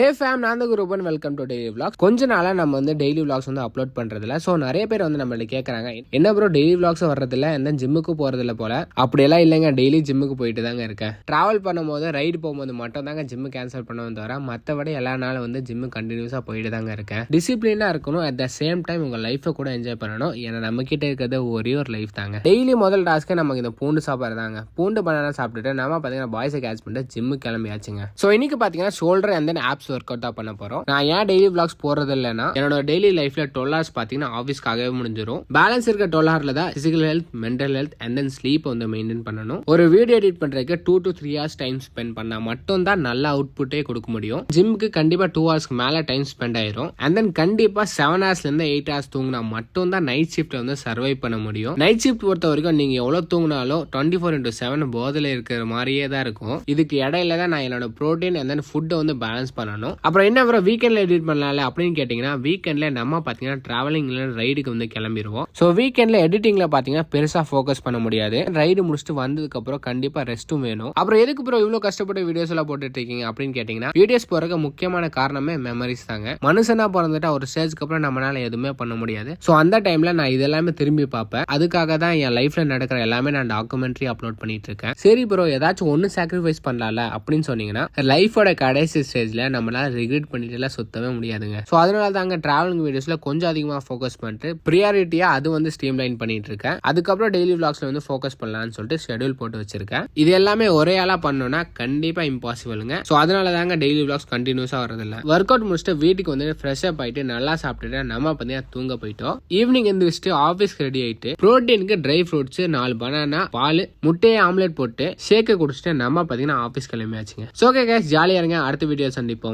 ஹே fam, நான் தான் Kuruban. Welcome to daily vlogs. கொஞ்ச நாளாக நம்ம வந்து டெய்லி விளாக்ஸ் வந்து அப்லோட் பண்ணுறதில்ல. ஸோ நிறைய பேர் வந்து நம்மள்ட்ட கேட்குறாங்க, என்ன ப்ரோ டெய்லி விளாக்ஸும் வர்றதில்ல, எந்த ஜிம்முக்கு போகிறதில்ல போல. அப்படியெல்லாம் இல்லைங்க, டெய்லி ஜிம்முக்கு போயிட்டு தாங்க இருக்கேன். ட்ராவல் பண்ணும்போது ரைடு போகும்போது மட்டும் தாங்க ஜிம்மு கேன்சல் பண்ணுவேன் தவிர மற்றபடி எல்லா நாளும் வந்து ஜிம்மு கண்டினியூஸாக போயிட்டு தாங்க இருக்கேன். டிசிப்ளினாக இருக்கணும், அட் த சேம் டைம் உங்கள் லைஃப்பை கூட என்ஜாய் பண்ணணும். ஏன்னா நம்மக்கிட்ட இருக்கிறது ஒரே ஒரு லைஃப் தாங்க. டெய்லி முதல் டாஸ்க்கே நமக்கு இந்த பூண்டு சாப்பிட்றதாங்க. பூண்டு பனானா சாப்பிட்டுட்டு நம்ம பார்த்தீங்கன்னா பாய்ஸை கேட்ச் பண்ணிட்டு ஜிம்மு கிளம்பியாச்சுங்க. ஸோ இன்னைக்கு பார்த்தீங்கன்னா shoulder and then apps work out தான் பண்ண போறோம். நான் ஏன் டெய்லி vlogs போறது இல்லைன்னா, என்னோட டெய்லி லைஃப்ல 12 hours பாத்தீங்கன்னா ஆஃபீஸ்க்காகவே முடிஞ்சிடும். பேலன்ஸ் இருக்க 12 hourல தான் physical health, mental health and then sleep வந்து மெயின்டைன் பண்ணணும். ஒரு வீடியோ எடிட் பண்றதுக்கு 2 to 3 hours டைம் ஸ்பெண்ட் பண்ணா மட்டும் தான் நல்ல அவுட்புட்டே கொடுக்க முடியும். ஜிம்க்கு கண்டிப்பா 2 hours மேல டைம் ஸ்பெண்ட் ஆயிரும். அண்ட் தென் கண்டிப்பா 7 hours இருந்து 8 hours தூங்கினா மட்டும் தான் நைட் ஷிஃப்ட்ல வந்து சர்வை பண்ண முடியும். நைட் ஷிஃப்ட் பொறுத்த வரைக்கும் நீங்க எவ்வளவு தூங்கினாலும் 24/7 போதில இருக்கிற மாதிரியே தான் இருக்கும். இதுக்கு இடையில தான் நான் என்னோட புரோட்டீன் அண்ட் தென் ஃபுட்டை வந்து பேலன்ஸ் பண்ணணும். அப்புறம் என்ன வீக்கெண்ட்ல எடிட் பண்ணலாம்ல அப்படின்னு கேட்டீங்கன்னா, வீக்கெண்ட்ல நம்ம பாத்தீங்கன்னா டிராவலிங் ரைடுக்கு வந்து கிளம்பிடுவோம். ஸோ வீக்கெண்ட்ல எடிட்டிங்ல பாத்தீங்கன்னா பெருசா ஃபோக்கஸ் பண்ண முடியாது. ரைடு முடிச்சுட்டு வந்ததுக்கு அப்புறம் கண்டிப்பா ரெஸ்ட்டும் வேணும். அப்புறம் எதுக்கு ப்ரோ இவ்வளவு கஷ்டப்பட்டு வீடியோஸ் எல்லாம் போட்டுட்டு இருக்கீங்க அப்படின்னு கேட்டீங்கன்னா, வீடியோஸ் போறதுக்கு முக்கியமான காரணமே மெமரிஸ் தாங்க. மனுஷனா பிறந்துட்டா ஒரு ஸ்டேஜ்க்கு அப்புறம் நம்மளால எதுவுமே பண்ண முடியாது. ஸோ அந்த டைம்ல நான் இதெல்லாமே திரும்பி பார்ப்பேன். அதுக்காக தான் என் லைஃப்ல நடக்கிற எல்லாமே நான் டாக்குமெண்ட்ரி அப்லோட் பண்ணிட்டு இருக்கேன். சரி ப்ரோ, ஏதாச்சும் ஒன்னு சாக்ரிஃபைஸ் பண்ணலாம்ல அப்படின்னு சொன்னீங்கன்னா, லைஃபோட கடைசி ஸ்டேஜ்ல நம்மளால ரிக்ரெட் பண்ணிட்டு எல்லாம் சுத்தவே முடியாதுங்க. ஸோ அதனால தாங்க டிராவலிங் வீடியோஸ்ல கொஞ்சம் அதிகமாக ஃபோக்கஸ் பண்ணிட்டு ப்ரியாரிட்டியா அது வந்து ஸ்ட்ரீம்லைன் பண்ணிட்டு இருக்கேன். அதுக்கப்புறம் டெய்லி விளாக்ஸ்ல வந்து ஃபோக்கஸ் பண்ணலாம்னு சொல்லிட்டு ஷெட்யூல் போட்டு வச்சிருக்கேன். இது எல்லாமே ஒரே ஆளா பண்ணணும்னா கண்டிப்பா இம்பாசிபிள்ங்க. ஸோ அதனால தாங்க டெய்லி விளாக்ஸ் கண்டினியூஸா வரதில்ல. ஒர்க் அவுட் முடிச்சுட்டு வீட்டுக்கு வந்து ஃப்ரெஷ் அப் ஆயிட்டு நல்லா சாப்பிட்டுட்டு நம்ம பார்த்தீங்கன்னா தூங்க போயிட்டோம். ஈவினிங் எந்திரிச்சிட்டு ஆஃபீஸ்க்கு ரெடி ஆயிட்டு புரோட்டீனுக்கு ட்ரை ஃப்ரூட்ஸ் 4 பனானா, பால், முட்டையை ஆம்லெட் போட்டு ஷேக்கை குடிச்சிட்டு நம்ம பார்த்தீங்கன்னா ஆஃபீஸ் கிளம்பியாச்சுங்க. ஸோ ஓகே கைஸ், ஜாலியா இருங்க. அடுத்த வீடியோ சந்திப்போம்.